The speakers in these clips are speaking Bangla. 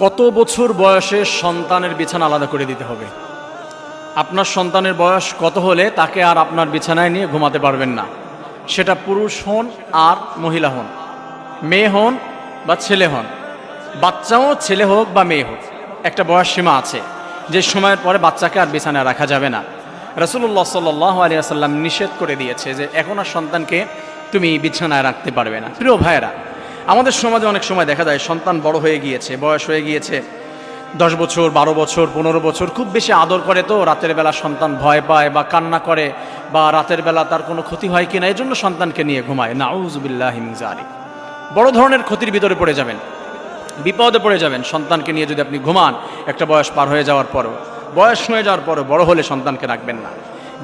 কত বছর বয়সে সন্তানের বিছানা আলাদা করে দিতে হবে? আপনার সন্তানের বয়স কত হলে তাকে আর আপনার বিছানায় নিয়ে ঘুমাতে পারবেন না? সেটা পুরুষ হন আর মহিলা হন, মেয়ে হন বা ছেলে হন, বাচ্চাও ছেলে হোক বা মেয়ে হোক, একটা বয়স সীমা আছে যে সময়ের পরে বাচ্চাকে আর বিছানায় রাখা যাবে না। রাসূলুল্লাহ সাল্লাল্লাহু আলাইহি ওয়াসাল্লাম নিষেধ করে দিয়েছে যে এখন আর সন্তানকে তুমি বিছানায় রাখতে পারবে না। প্রিয় ভাইয়েরা, আমাদের সমাজে অনেক সময় দেখা যায় সন্তান বড় হয়ে গিয়েছে, বয়স হয়ে গিয়েছে 10 বছর, 12 বছর, 15 বছর, খুব বেশি আদর করে তো রাতের বেলা সন্তান ভয় পায় বা কান্না করে বা রাতের বেলা তার কোনো ক্ষতি হয় কিনা এই জন্য সন্তানকে নিয়ে ঘুমায়। নাউযু বিল্লাহি মিন যালিক। বড় ধরনের ক্ষতির ভিতরে পড়ে যাবেন, বিপদে পড়ে যাবেন সন্তানকে নিয়ে যদি আপনি ঘুমান। একটা বয়স পার হয়ে যাওয়ার পরও, বয়স হয়ে যাওয়ার পরও বড় হলে সন্তানকে রাখবেন না।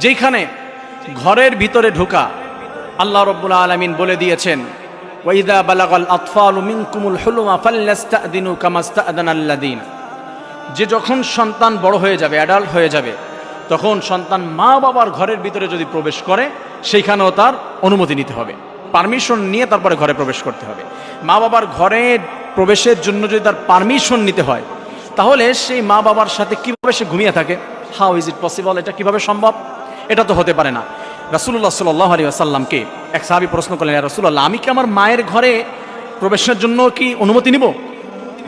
যেখানে ঘরের ভিতরে ঢোকা আল্লাহ রাব্বুল আলামিন বলে দিয়েছেন, ওয়াইদা বালাগাল আতফালু মিনকুমুল হুলুমা ফাল্যাস্তাদিনু কামাস্তাদানাল্লাযিনা, যে যখন সন্তান বড় হয়ে যাবে, অ্যাডাল্ট হয়ে যাবে, তখন সন্তান মা বাবার ঘরের ভিতরে যদি প্রবেশ করে সেইখানেও তার অনুমতি নিতে হবে, পারমিশন নিয়ে তারপরে ঘরে প্রবেশ করতে হবে। মা বাবার ঘরে প্রবেশের জন্য যদি তার পারমিশন নিতে হয়, তাহলে সেই মা বাবার সাথে কিভাবে সে ঘুমিয়ে থাকে? How is it possible? এটা কিভাবে সম্ভব? এটা তো হতে পারে না। রাসূলুল্লাহ সাল্লাল্লাহু আলাইহি ওয়াসাল্লামকে এক সাহাবী প্রশ্ন করলেন, ইয়া রাসূলুল্লাহ, আমি কি আমার মায়ের ঘরে প্রবেশের জন্য কি অনুমতি নিব?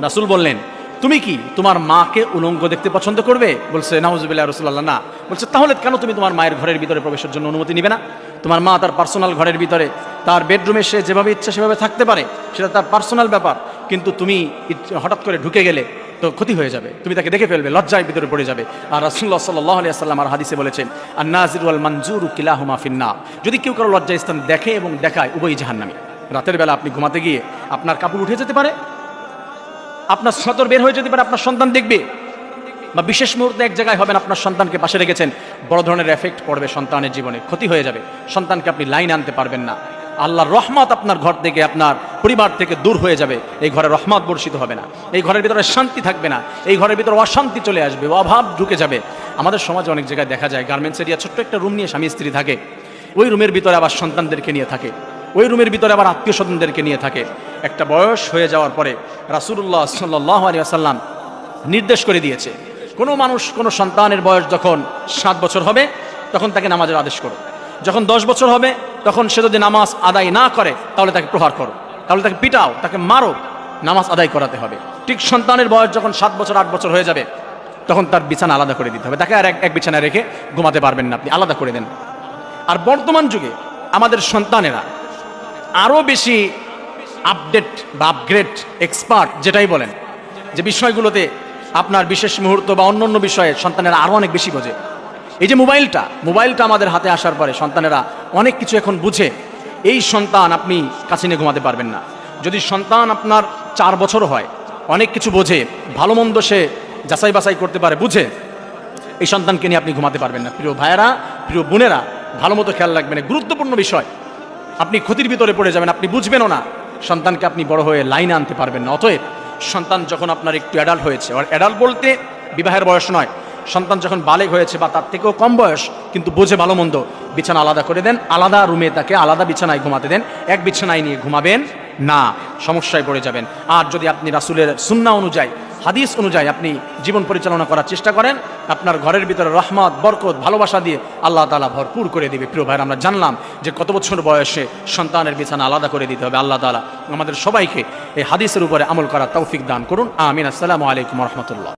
রাসূল বললেন, তুমি কি তোমার মাকে উলঙ্গ দেখতে পছন্দ করবে? বলছে, নাউযুবিল্লাহ রাসূলুল্লাহ, না। বলছে, তাহলে কেন তুমি তোমার মায়ের ঘরের ভিতরে প্রবেশের জন্য অনুমতি নিবে না? তোমার মা তার পার্সোনাল ঘরের ভিতরে, তার বেডরুমে সে যেভাবে ইচ্ছা সেভাবে থাকতে পারে, সেটা তার পার্সোনাল ব্যাপার। কিন্তু তুমি হঠাৎ করে ঢুকে গেলে তো ক্ষতি হয়ে যাবে, তুমি তাকে দেখে ফেলবে, লজ্জায় ভিতরে পড়ে যাবে। আর রাসূলুল্লাহ সাল্লাল্লাহু আলাইহি ওয়াসাল্লাম আর হাদিসে বলেছেন, আন-নাযিরু ওয়াল মানজুরু কিলাহুমা ফিন-নার, যদি কেউ কারো লজ্জা স্থান দেখে এবং দেখায়, উভয়ই জাহান্নামী। রাতের বেলা আপনি ঘুমাতে গিয়ে আপনার কাপড় উঠে যেতে পারে, আপনার সতর বের হয়ে যেতে পারে, আপনার সন্তান দেখবে, বা বিশেষ মুহূর্তে এক জায়গায় হবেন, আপনার সন্তানকে পাশে রেখেছেন, বড় ধরনের এফেক্ট পড়বে সন্তানের জীবনে, ক্ষতি হয়ে যাবে, সন্তানকে আপনি লাইনে আনতে পারবেন না। আল্লাহর রহমত আপনার ঘর থেকে, আপনার পরিবার থেকে দূর হয়ে যাবে, এই ঘরে রহমত বর্ষিত হবে না, এই ঘরের ভিতরে শান্তি থাকবে না, এই ঘরের ভিতরে অশান্তি চলে আসবে, অভাব ঢুকে যাবে। আমাদের সমাজে অনেক জায়গায় দেখা যায় গার্মেন্টস এরিয়া, ছোট্ট একটা রুম নিয়ে স্বামী স্ত্রী থাকে, ওই রুমের ভিতরে আবার সন্তানদেরকে নিয়ে থাকে, ওই রুমের ভিতরে আবার আত্মীয় স্বজনদেরকে নিয়ে থাকে। একটা বয়স হয়ে যাওয়ার পরে রাসূলুল্লাহ সাল্লাল্লাহু আলাইহি ওয়াসাল্লাম নির্দেশ করে দিয়েছে, কোনো মানুষ, কোনো সন্তানের বয়স যখন 7 বছর হবে তখন তাকে নামাজের আদেশ করো, যখন 10 বছর হবে তখন সে যদি নামাজ আদায় না করে তাহলে তাকে প্রহার করো, তাহলে তাকে পিটাও, তাকে মারো, নামাজ আদায় করাতে হবে। ঠিক সন্তানের বয়স যখন 7 বছর 8 বছর হয়ে যাবে তখন তার বিছানা আলাদা করে দিতে হবে, তাকে আর এক বিছানায় রেখে ঘুমাতে পারবেন না, আপনি আলাদা করে দেন। আর বর্তমান যুগে আমাদের সন্তানেরা আরও বেশি আপডেট বা আপগ্রেড, এক্সপার্ট যেটাই বলেন, যে বিষয়গুলোতে আপনার বিশেষ মুহূর্ত বা অন্য অন্য বিষয়ে সন্তানেরা আরও অনেক বেশি বোঝে। এই যে মোবাইলটা আমাদের হাতে আসার পরে সন্তানেরা অনেক কিছু এখন বুঝে। এই সন্তান আপনি কাছে নিয়ে ঘুমাতে পারবেন না। যদি সন্তান আপনার 4 বছর হয়, অনেক কিছু বোঝে, ভালো মন্দ সে যাচাই বাছাই করতে পারে, বুঝে, এই সন্তানকে নিয়ে আপনি ঘুমাতে পারবেন না। প্রিয় ভাইয়েরা, প্রিয় বোনেরা, ভালো মতো খেয়াল রাখবেন, গুরুত্বপূর্ণ বিষয়। আপনি ক্ষতির ভিতরে পড়ে যাবেন, আপনি বুঝবেনও না, সন্তানকে আপনি বড় হয়ে লাইনে আনতে পারবেন না। অতএব সন্তান যখন আপনার একটু অ্যাডাল্ট হয়েছে, আর অ্যাডাল্ট বলতে বিবাহের বয়স নয়, সন্তান যখন বালেগ হয়েছে বা তার থেকেও কম বয়স কিন্তু বোঝে ভালো মন্দ, বিছানা আলাদা করে দেন, আলাদা রুমে তাকে আলাদা বিছানায় ঘুমাতে দেন, এক বিছানায় নিয়ে ঘুমাবেন না, সমস্যায় পড়ে যাবেন। আর যদি আপনি রাসূলের সুন্নাহ অনুযায়ী, হাদিস অনুযায়ী আপনি জীবন পরিচালনা করার চেষ্টা করেন, আপনার ঘরের ভিতরে রহমত, বরকত, ভালোবাসা দিয়ে আল্লাহ তাআলা ভরপুর করে দিবে। প্রিয় ভাইরা, আমরা জানলাম যে কত বছর বয়সে সন্তানের বিছানা আলাদা করে দিতে হবে। আল্লাহ তাআলা আমাদের সবাইকে এই হাদিসের উপরে আমল করার তৌফিক দান করুন। আমিন। আসসালামু আলাইকুম ওয়া রাহমাতুল্লাহ।